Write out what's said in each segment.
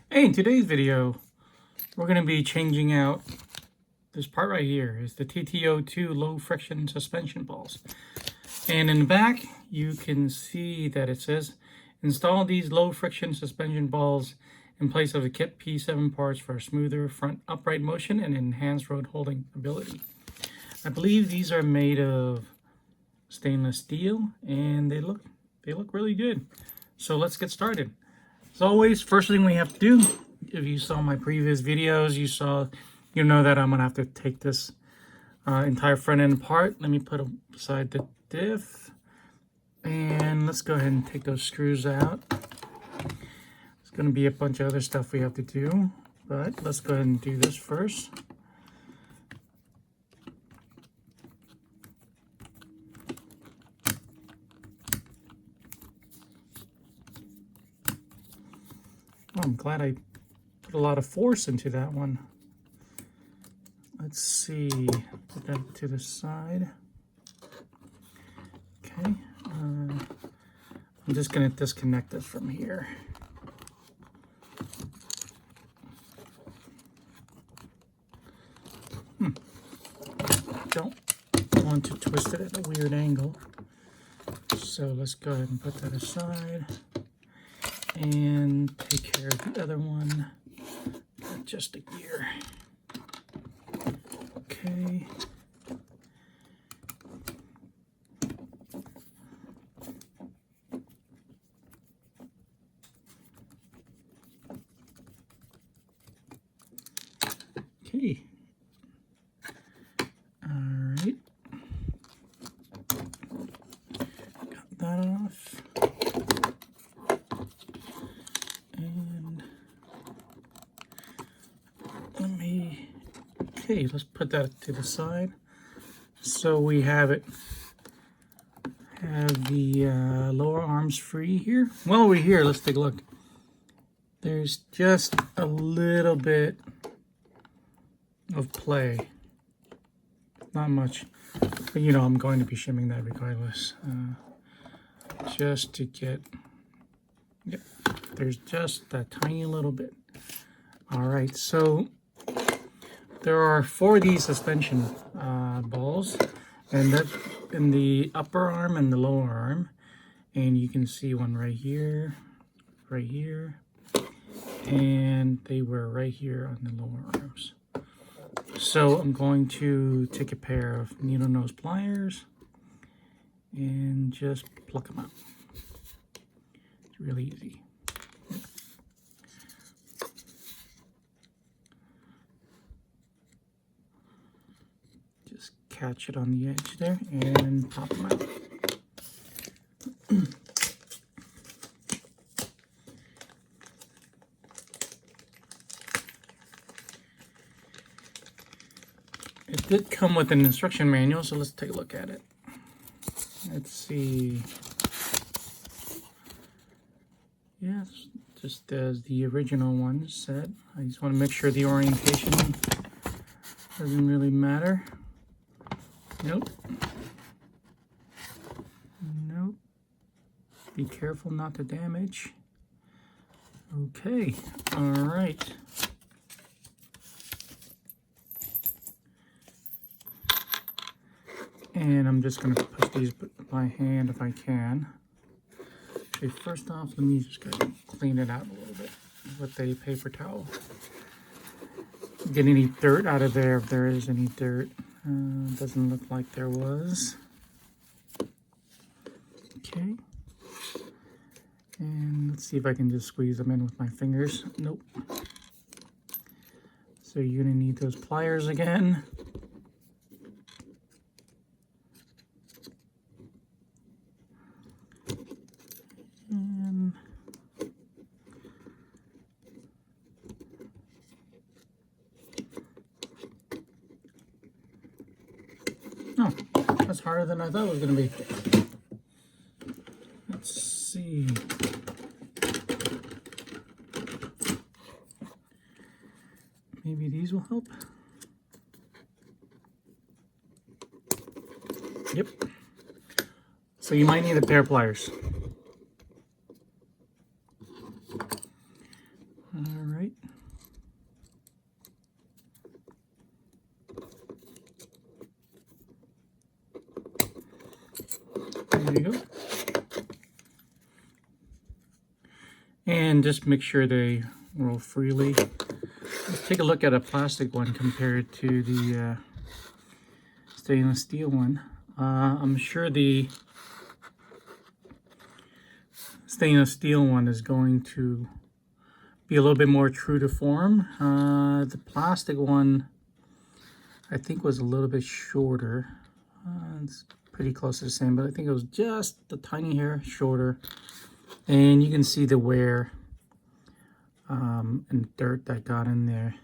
Hey, in today's video, we're going to be changing out this part right here. It's the TT-02 low friction suspension balls. And in the back, you can see that it says, install these low friction suspension balls in place of the kit P7 parts for a smoother front upright motion and enhanced road holding ability. I believe these are made of stainless steel and they look really good. So let's get started. As always, first thing we have to do, if you saw my previous videos, you know that I'm gonna have to take this entire front end apart. Let me put aside the diff, and let's go ahead and take those screws out. There's gonna be a bunch of other stuff we have to do, but let's go ahead and do this first. Oh, I'm glad I put a lot of force into that one. Let's see, put that to the side. Okay, I'm just gonna disconnect this from here. Don't want to twist it at a weird angle. So let's go ahead and put that aside and take care of the other one. Just a gear. Okay. Okay. All right. Got that off. And okay, let's put that to the side. So we have the lower arms free here. While we're here, let's take a look. There's just a little bit of play. Not much, but you know I'm going to be shimming that regardless. Just to get, yep, there's just that tiny little bit. All right, so there are 4 of these suspension balls, and that's in the upper arm and the lower arm. And you can see one right here, and they were right here on the lower arms. So I'm going to take a pair of needle nose pliers and just pluck them out. It's really easy. Just catch it on the edge there and pop them out. It did come with an instruction manual, so let's take a look at it. Let's see. Yes, just as the original one said. I just want to make sure the orientation doesn't really matter. Nope. Nope. Be careful not to damage. Okay, all right. And I'm just going to push these by hand if I can. Okay, first off, let me just go ahead and clean it out a little bit with a paper towel. Get any dirt out of there if there is any dirt. Doesn't look like there was. Okay. And let's see if I can just squeeze them in with my fingers. Nope. So you're going to need those pliers again. Oh, that's harder than I thought it was going to be. Let's see. Maybe these will help. Yep. So you might need a pair of pliers. All right. There you go. And just make sure they roll freely. Let's take a look at a plastic one compared to the stainless steel one. I'm sure the stainless steel one is going to be a little bit more true to form. The plastic one, I think, was a little bit shorter. It's pretty close to the same, but I think it was just a tiny hair shorter. And you can see the wear and dirt that got in there.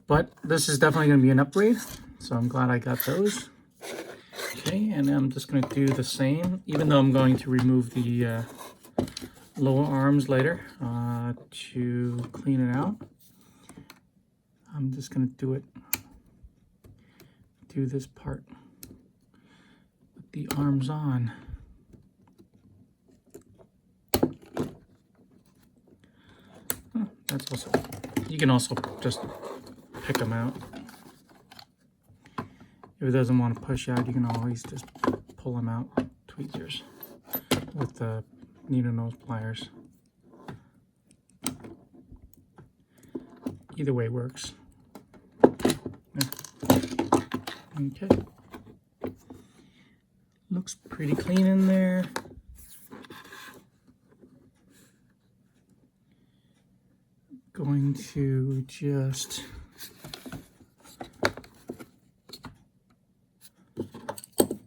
But this is definitely going to be an upgrade, so I'm glad I got those. Okay, and I'm just going to do the same, even though I'm going to remove the lower arms later to clean it out. I'm just going to do this part with the arms on. That's also, you can also just pick them out. If it doesn't want to push out, you can always just pull them out, tweezers, with the needle nose pliers. Either way works. Okay. Looks pretty clean in there. Going to just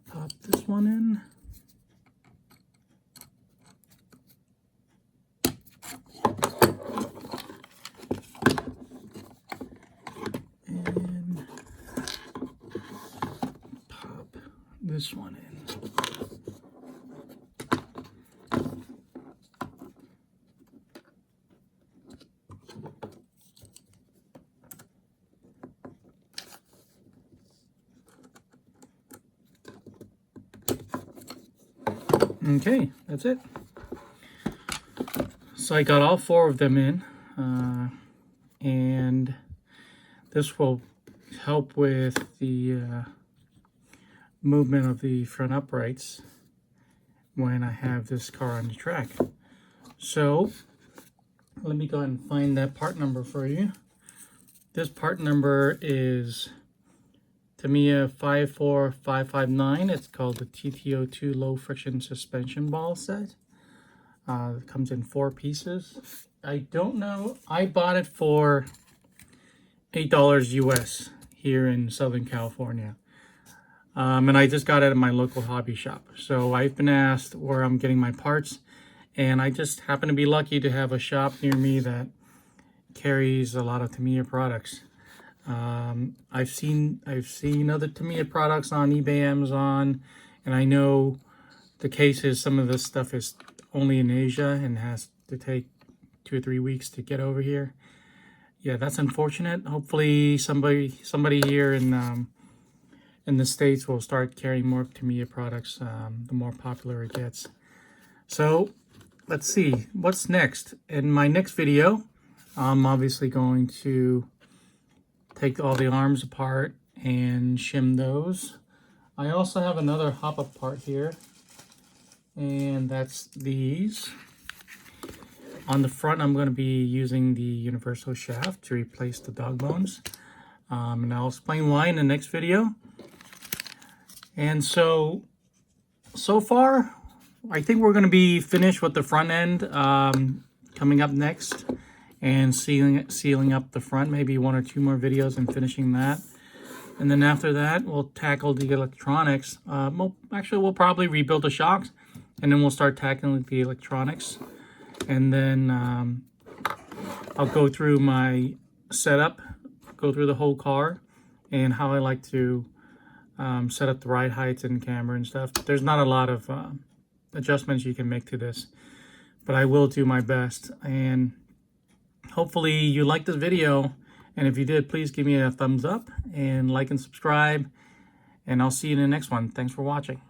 pop this one in. And pop this one in. Okay, that's it. So I got all 4 of them in, and this will help with the movement of the front uprights when I have this car on the track. So let me go ahead and find that part number for you. This part number is Tamiya 54559. It's called the TT-02 low friction suspension ball set. It comes in 4 pieces. I don't know. I bought it for $8 US here in Southern California. And I just got it at my local hobby shop. So I've been asked where I'm getting my parts, and I just happen to be lucky to have a shop near me that carries a lot of Tamiya products. I've seen other Tamiya products on eBay, Amazon, and I know the case is some of this stuff is only in Asia and has to take 2 or 3 weeks to get over here. Yeah, that's unfortunate. Hopefully somebody here in the States will start carrying more Tamiya products, the more popular it gets. So let's see what's next. In my next video, I'm obviously going to take all the arms apart and shim those. I also have another hop-up part here, and that's these. On the front, I'm going to be using the universal shaft to replace the dog bones, and I'll explain why in the next video. And so far, I think we're going to be finished with the front end coming up next, and sealing up the front, maybe 1 or 2 more videos and finishing that. And then after that, we'll tackle the electronics. We'll probably rebuild the shocks, and then we'll start tackling the electronics. And then I'll go through my setup, go through the whole car, and how I like to set up the ride heights and camera and stuff. There's not a lot of adjustments you can make to this, but I will do my best. And hopefully you liked this video, and if you did, please give me a thumbs up and like and subscribe, and I'll see you in the next one. Thanks for watching.